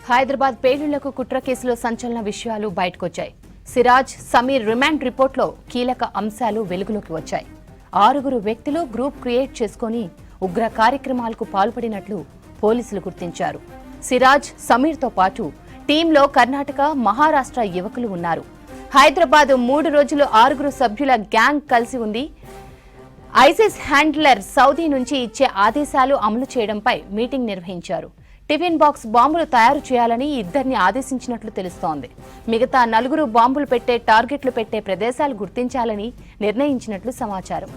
హైదరాబాద్ పేలుళ్లకు కుట్ర కేసులో సంచలన విషయాలు బయటకొచ్చాయి. సిరాజ్, సమీర్ రిమాండ్ రిపోర్ట్లో కీలక అంశాలు వెలుగులోకి వచ్చాయి. 6 వ్యక్తులు గ్రూప్ క్రియేట్ చేసుకుని ఉగ్ర కార్యక్రమాలకు పాల్పడినట్లు పోలీసులు గుర్తించారు. సిరాజ్, సమీర్తో పాటు టీంలో కర్ణాటక, మహారాష్ట్ర యువకులు ఉన్నారు. హైదరాబాద్ 3 రోజులు 6 సభ్యుల గ్యాంగ్ కలిసి ఉంది. ఐసిస్ హ్యాండ్లర్ సౌదీ నుంచి ఇచ్చే ఆదేశాలు అమలు చేయడంపై మీటింగ్ నిర్వహించారు. టిఫిన్ బాక్స్ బాంబులు తయారు చేయాలని ఇద్దరిని ఆదేశించినట్లు తెలుస్తోంది. మిగతా 4 బాంబులు పెట్టే టార్గెట్లు పెట్టే ప్రదేశాలు గుర్తించాలని నిర్ణయించినట్లు సమాచారం.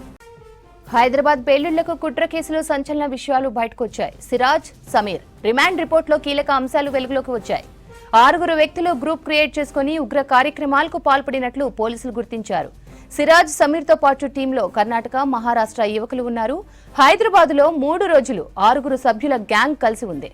హైదరాబాద్ పేలుళ్లకు కుట్ర కేసులో సంచలన విషయాలు బయటకొచ్చాయి. సిరాజ్, సమీర్ రిమాండ్ రిపోర్ట్లో కీలక అంశాలు వెలుగులోకి వచ్చాయి. 6 వ్యక్తులు గ్రూప్ క్రియేట్ చేసుకుని ఉగ్ర కార్యక్రమాలకు పాల్పడినట్లు పోలీసులు గుర్తించారు. సిరాజ్, సమీర్తో పాటు టీంలో కర్ణాటక, మహారాష్ట్ర యువకులు ఉన్నారు. హైదరాబాద్లో 3 రోజులు 6 సభ్యుల గ్యాంగ్ కలిసి ఉంది.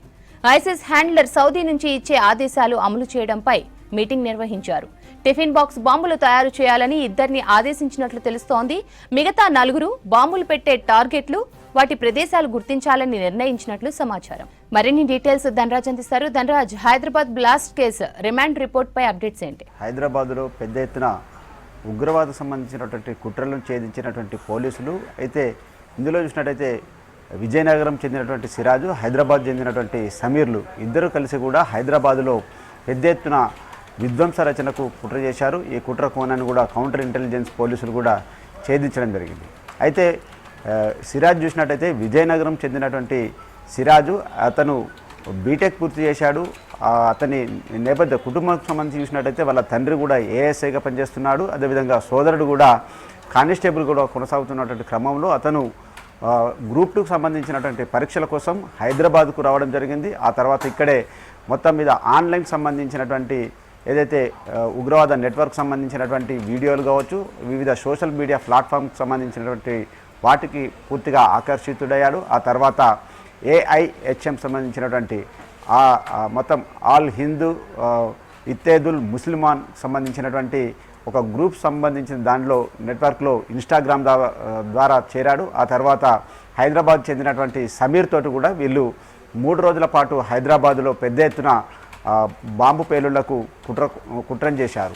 ఐసిస్ హ్యాండ్లర్ సౌదీ నుంచి ఇచ్చే ఆదేశాలు అమలు చేయడంపై మీటింగ్ నిర్వహించారు. టిఫిన్ బాక్స్ బాంబులు తయారు చేయాలని ఇద్దరిని ఆదేశించినట్లు తెలుస్తోంది. మిగతా 4 బాంబులు పెట్టే టార్గెట్లు, వాటి ప్రదేశాలు గుర్తించాలని నిర్ణయించినట్లు సమాచారం. మరిన్ని డీటెయిల్స్ ధనరాజ్ అందిస్తారు. Dhanraj, Hyderabad blast case remand report పై అప్డేట్స్ ఏంటి? హైదరాబాద్లో పెద్ద ఎత్తున ఉగ్రవాదం సంబంధించినటువంటి కుట్రలను ఛేదించినటువంటి పోలీసులు అయితే ఇందులో చూసినట్టయితే విజయనగరం చెందినటువంటి సిరాజు, హైదరాబాద్ చెందినటువంటి సమీర్లు ఇద్దరు కలిసి కూడా హైదరాబాదులో పెద్ద ఎత్తున విధ్వంస రచనకు కుట్ర చేశారు. ఈ కుట్ర కోణాన్ని కూడా కౌంటర్ ఇంటెలిజెన్స్ పోలీసులు కూడా ఛేదించడం జరిగింది. అయితే సిరాజ్ చూసినట్టయితే విజయనగరం చెందినటువంటి సిరాజు, అతను బీటెక్ పూర్తి చేశాడు. అతని నేపథ్య కుటుంబానికి సంబంధించి చూసినట్టయితే వాళ్ళ తండ్రి కూడా ఏఎస్ఐగా పనిచేస్తున్నాడు. అదేవిధంగా సోదరుడు కూడా కానిస్టేబుల్ కూడా కొనసాగుతున్నటువంటి క్రమంలో అతను గ్రూప్ 2కు సంబంధించినటువంటి పరీక్షల కోసం హైదరాబాద్కు రావడం జరిగింది. ఆ తర్వాత ఇక్కడే మొత్తం మీద ఆన్లైన్ సంబంధించినటువంటి ఏదైతే ఉగ్రవాద నెట్వర్క్ సంబంధించినటువంటి వీడియోలు కావచ్చు, వివిధ సోషల్ మీడియా ప్లాట్ఫామ్కి సంబంధించినటువంటి వాటికి పూర్తిగా ఆకర్షితుడయ్యాడు. ఆ తర్వాత ఏఐహెచ్ఎం సంబంధించినటువంటి మొత్తం ఆల్ హిందూ ఇత్తేదుల్ ముస్లిమాన్ సంబంధించినటువంటి ఒక గ్రూప్ సంబంధించిన దానిలో నెట్వర్క్లో ఇన్స్టాగ్రామ్ ద్వారా చేరాడు. ఆ తర్వాత హైదరాబాద్ చెందినటువంటి సమీర్ తోటి కూడా వీళ్ళు 3 రోజుల పాటు హైదరాబాదులో పెద్ద ఎత్తున బాంబు పేలుళ్లకు కుట్రం చేశారు.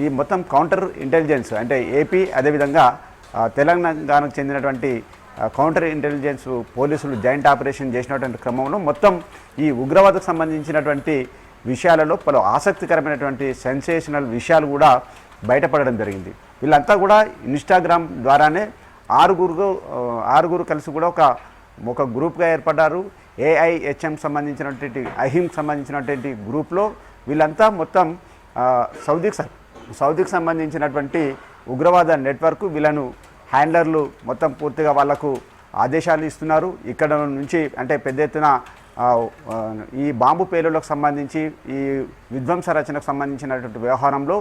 ఈ మొత్తం కౌంటర్ ఇంటెలిజెన్స్ అంటే ఏపీ అదేవిధంగా తెలంగాణకు చెందినటువంటి కౌంటర్ ఇంటెలిజెన్స్ పోలీసులు జాయింట్ ఆపరేషన్ చేసినటువంటి క్రమంలో మొత్తం ఈ ఉగ్రవాదకు సంబంధించినటువంటి విషయాలలో పలు ఆసక్తికరమైనటువంటి సెన్సేషనల్ విషయాలు కూడా బయటపడడం జరిగింది. వీళ్ళంతా కూడా ఇన్స్టాగ్రామ్ ద్వారానే 6 కలిసి కూడా ఒక గ్రూప్గా ఏర్పడ్డారు. ఏఐహెచ్ఎం సంబంధించినటువంటి అహిమ్ సంబంధించినటువంటి గ్రూప్లో వీళ్ళంతా మొత్తం సౌదీకి సంబంధించినటువంటి ఉగ్రవాద నెట్వర్క్ వీళ్ళను హ్యాండ్లర్లు మొత్తం పూర్తిగా వాళ్లకు ఆదేశాలు ఇస్తున్నారు. ఇక్కడ నుంచి అంటే పెద్ద ఎత్తున ఈ బాంబు పేలుళ్లకు సంబంధించి ఈ విధ్వంస రచనకు సంబంధించినటువంటి వ్యవహారంలో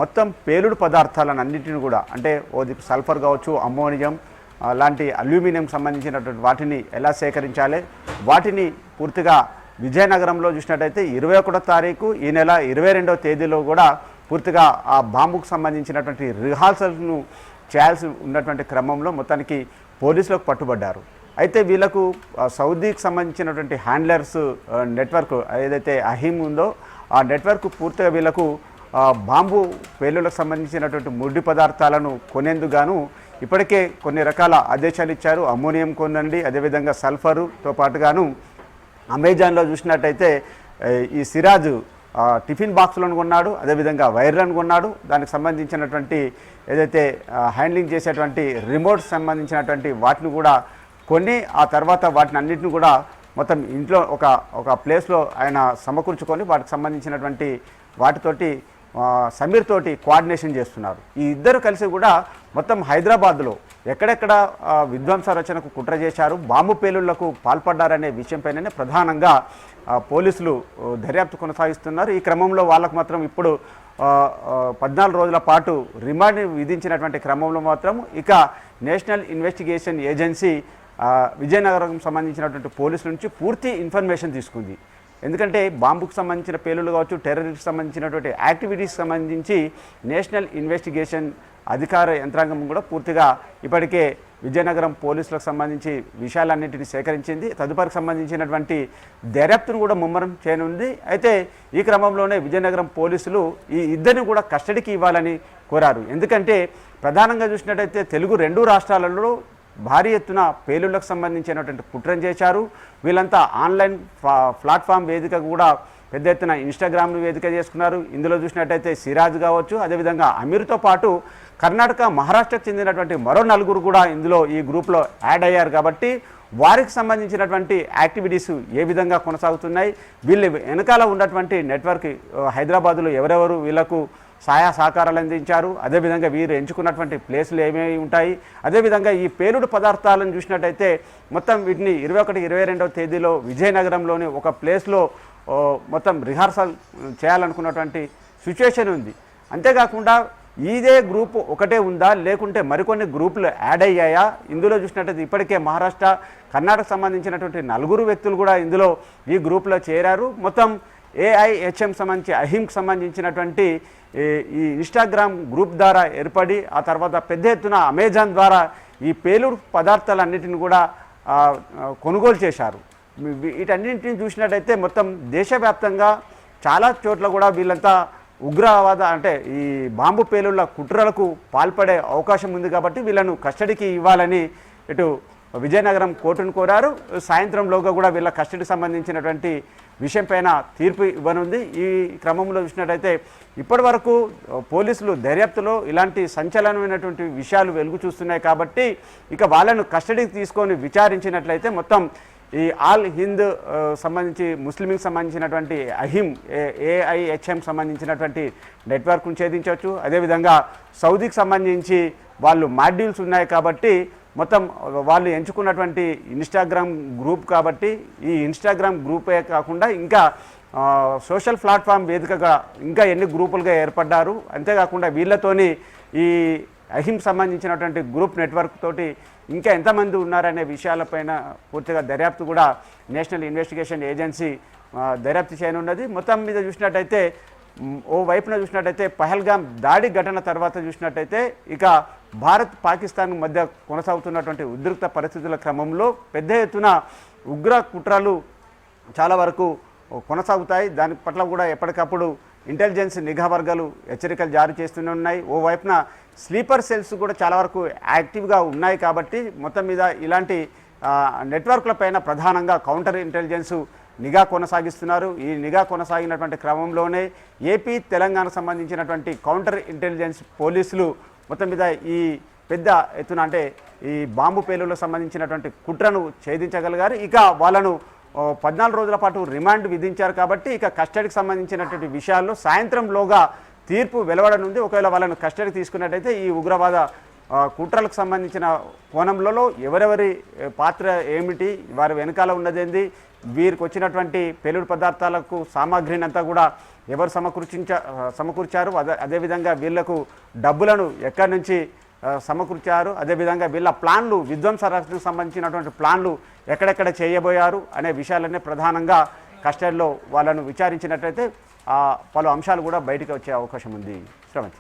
మొత్తం పేలుడు పదార్థాలను అన్నింటిని కూడా అంటే సల్ఫర్ కావచ్చు, అమ్మోనియం లాంటి అల్యూమినియం సంబంధించినటువంటి వాటిని ఎలా సేకరించాలి, వాటిని పూర్తిగా విజయనగరంలో చూసినట్టయితే 21వ తారీఖు ఈ నెల 22వ తేదీలో కూడా పూర్తిగా ఆ బాంబుకు సంబంధించినటువంటి రిహార్సల్ను చేయాల్సి ఉన్నటువంటి క్రమంలో మొత్తానికి పోలీసులకు పట్టుబడ్డారు. అయితే వీళ్ళకు సౌదీకి సంబంధించినటువంటి హ్యాండ్లర్స్ నెట్వర్క్ ఏదైతే అహిమ్ ఉందో ఆ నెట్వర్క్ పూర్తిగా వీళ్ళకు బాంబు పేలుళ్లకు సంబంధించినటువంటి ముడి పదార్థాలను కొనేందుకు గాను ఇప్పటికే కొన్ని రకాల ఆదేశాలు ఇచ్చారు. అమ్మోనియం కొనండి, అదేవిధంగా సల్ఫరుతో పాటుగాను అమెజాన్లో చూసినట్టయితే ఈ సిరాజు టిఫిన్ బాక్సులను కొన్నాడు, అదేవిధంగా వైర్లను కొన్నాడు. దానికి సంబంధించినటువంటి ఏదైతే హ్యాండ్లింగ్ చేసేటువంటి రిమోట్స్ సంబంధించినటువంటి వాటిని కూడా కొన్ని ఆ తర్వాత వాటిని అన్నింటిని కూడా మొత్తం ఇంట్లో ఒక ప్లేస్లో ఆయన సమకూర్చుకొని వాటికి సంబంధించినటువంటి వాటితోటి సమీర్ తోటి కోఆర్డినేషన్ చేస్తున్నారు. ఈ ఇద్దరు కలిసి కూడా మొత్తం హైదరాబాద్లో ఎక్కడెక్కడ విధ్వంస రచనకు కుట్ర చేశారు, బాంబు పేలుళ్లకు పాల్పడ్డారనే విషయంపైనే ప్రధానంగా పోలీసులు దర్యాప్తు కొనసాగిస్తున్నారు. ఈ క్రమంలో వాళ్ళకు మాత్రం ఇప్పుడు 14 రోజుల పాటు రిమాండ్ విధించినటువంటి క్రమంలో మాత్రం ఇక నేషనల్ ఇన్వెస్టిగేషన్ ఏజెన్సీ విజయనగరం సంబంధించినటువంటి పోలీసుల నుంచి పూర్తి ఇన్ఫర్మేషన్ తీసుకుంది. ఎందుకంటే బాంబుకు సంబంధించిన పేలుళ్లు కావచ్చు, టెర్రరిస్ట్ సంబంధించినటువంటి యాక్టివిటీస్ సంబంధించి నేషనల్ ఇన్వెస్టిగేషన్ అధికార యంత్రాంగం కూడా పూర్తిగా ఇప్పటికే విజయనగరం పోలీసులకు సంబంధించి విషయాలన్నింటినీ సేకరించింది. తదుపరికి సంబంధించినటువంటి దర్యాప్తును కూడా ముమ్మరం చేయనుంది. అయితే ఈ క్రమంలోనే విజయనగరం పోలీసులు ఈ ఇద్దరిని కూడా కస్టడీకి ఇవ్వాలని కోరారు. ఎందుకంటే ప్రధానంగా చూసినట్టయితే తెలుగు 2 రాష్ట్రాలలో భారీ ఎత్తున పేలుళ్లకు సంబంధించినటువంటి కుట్రను చేశారు. వీళ్ళంతా ఆన్లైన్ ప్లాట్ఫామ్ వేదిక కూడా పెద్ద ఎత్తున ఇన్స్టాగ్రామ్ను వేదిక చేసుకున్నారు. ఇందులో చూసినట్టయితే సిరాజ్ కావచ్చు, అదేవిధంగా అమీర్తో పాటు కర్ణాటక, మహారాష్ట్రకు చెందినటువంటి మరో 4 కూడా ఇందులో ఈ గ్రూప్లో యాడ్ అయ్యారు. కాబట్టి వారికి సంబంధించినటువంటి యాక్టివిటీస్ ఏ విధంగా కొనసాగుతున్నాయి, వీళ్ళు వెనకాల ఉన్నటువంటి నెట్వర్క్ హైదరాబాదులో ఎవరెవరు వీళ్లకు సహాయ సహకారాలు అందించారు, అదేవిధంగా వీరు ఎంచుకున్నటువంటి ప్లేసులు ఏమేమి ఉంటాయి, అదేవిధంగా ఈ పేలుడు పదార్థాలను చూసినట్టయితే మొత్తం వీటిని 21, 22వ తేదీలో విజయనగరంలోని ఒక ప్లేస్లో మొత్తం రిహార్సల్ చేయాలనుకున్నటువంటి సిచ్యువేషన్ ఉంది. అంతేకాకుండా ఇదే గ్రూప్ ఒకటే ఉందా, లేకుంటే మరికొన్ని గ్రూపులు యాడ్ అయ్యాయా? ఇందులో చూసినట్టయితే ఇప్పటికే మహారాష్ట్ర, కర్ణాటక సంబంధించినటువంటి 4 వ్యక్తులు కూడా ఇందులో ఈ గ్రూప్లో చేరారు. మొత్తం AIHM సంబంధించి అహింకి సంబంధించినటువంటి ఈ ఇన్స్టాగ్రామ్ గ్రూప్ ద్వారా ఏర్పడి ఆ తర్వాత పెద్ద ఎత్తున అమెజాన్ ద్వారా ఈ పేలుడు పదార్థాలన్నిటిని కూడా కొనుగోలు చేశారు. వీటన్నింటిని చూసినట్టయితే మొత్తం దేశవ్యాప్తంగా చాలా చోట్ల కూడా వీళ్ళంతా ఉగ్రవాద అంటే ఈ బాంబు పేలుళ్ల కుట్రలకు పాల్పడే అవకాశం ఉంది. కాబట్టి వీళ్ళను కస్టడీకి ఇవ్వాలని ఇటు విజయనగరం కోర్టును కోరారు. సాయంత్రంలోగా కూడా వీళ్ళ కస్టడీకి సంబంధించినటువంటి విషయంపైన తీర్పు ఇవ్వనుంది. ఈ క్రమంలో చూసినట్టయితే ఇప్పటి వరకు పోలీసులు దర్యాప్తులో ఇలాంటి సంచలనమైనటువంటి విషయాలు వెలుగు చూస్తున్నాయి. కాబట్టి ఇక వాళ్ళను కస్టడీకి తీసుకొని విచారించినట్లయితే మొత్తం ఈ ఆల్ హింద్ సంబంధించి ముస్లింకి సంబంధించినటువంటి అహిం AIHM సంబంధించినటువంటి నెట్వర్క్ను ఛేదించవచ్చు. అదేవిధంగా సౌదీకి సంబంధించి వాళ్ళు మాడ్యూల్స్ ఉన్నాయి కాబట్టి మొత్తం వాళ్ళు ఎంచుకున్నటువంటి ఇన్స్టాగ్రామ్ గ్రూప్ కాబట్టి ఈ ఇన్స్టాగ్రామ్ గ్రూపే కాకుండా ఇంకా సోషల్ ప్లాట్ఫామ్ వేదికగా ఇంకా ఎన్ని గ్రూపులుగా ఏర్పడ్డారు, అంతేకాకుండా వీళ్ళతోని ఈ అహిం సంబంధించినటువంటి గ్రూప్ నెట్వర్క్ తోటి ఇంకా ఎంతమంది ఉన్నారనే విషయాలపైన పూర్తిగా దర్యాప్తు కూడా నేషనల్ ఇన్వెస్టిగేషన్ ఏజెన్సీ దర్యాప్తు చేయనున్నది. మొత్తం మీద చూసినట్టయితే ఓ వైపున చూసినట్టయితే పహల్గామ్ దాడి ఘటన తర్వాత చూసినట్టయితే ఇక భారత్, పాకిస్తాన్ మధ్య కొనసాగుతున్నటువంటి ఉద్రిక్త పరిస్థితుల క్రమంలో పెద్ద ఎత్తున ఉగ్ర కుట్రలు చాలా వరకు కొనసాగుతాయి. దాని పట్ల కూడా ఎప్పటికప్పుడు ఇంటెలిజెన్స్ నిఘా వర్గాలు హెచ్చరికలు జారీ చేస్తూనే ఉన్నాయి. ఓవైపున స్లీపర్ సెల్స్ కూడా చాలా వరకు యాక్టివ్గా ఉన్నాయి. కాబట్టి మొత్తం మీద ఇలాంటి నెట్వర్క్లపైన ప్రధానంగా కౌంటర్ ఇంటెలిజెన్స్ నిఘా కొనసాగిస్తున్నారు. ఈ నిఘా కొనసాగినటువంటి క్రమంలోనే ఏపీ, తెలంగాణకు సంబంధించినటువంటి కౌంటర్ ఇంటెలిజెన్స్ పోలీసులు మొత్తం మీద ఈ పెద్ద ఎత్తున అంటే ఈ బాంబు పేలుళ్లకు సంబంధించినటువంటి కుట్రను ఛేదించగలిగారు. ఇక వాళ్ళను 14 రోజుల పాటు రిమాండ్ విధించారు. కాబట్టి ఇక కస్టడీకి సంబంధించినటువంటి విషయాల్లో సాయంత్రంలోగా తీర్పు వెలువడనుంది. ఒకవేళ వాళ్ళను కస్టడీకి తీసుకున్నట్టయితే ఈ ఉగ్రవాద కుట్రలకు సంబంధించిన కోణంలో ఎవరెవరి పాత్ర ఏమిటి, వారి వెనకాల ఉన్నదేంది, వీరికి వచ్చినటువంటి పేలుడు పదార్థాలకు సామాగ్రిని అంతా కూడా ఎవరు సమకూర్చారు, అదేవిధంగా వీళ్లకు డబ్బులను ఎక్కడి నుంచి సమకూర్చారు, అదేవిధంగా వీళ్ళ ప్లాన్లు, విధ్వంసకు సంబంధించినటువంటి ప్లాన్లు ఎక్కడెక్కడ చేయబోయారు అనే విషయాలన్నీ ప్రధానంగా కస్టడీలో వాళ్ళను విచారించినట్లయితే పలు అంశాలు కూడా బయటకు వచ్చే అవకాశం ఉంది. శ్రవంతి.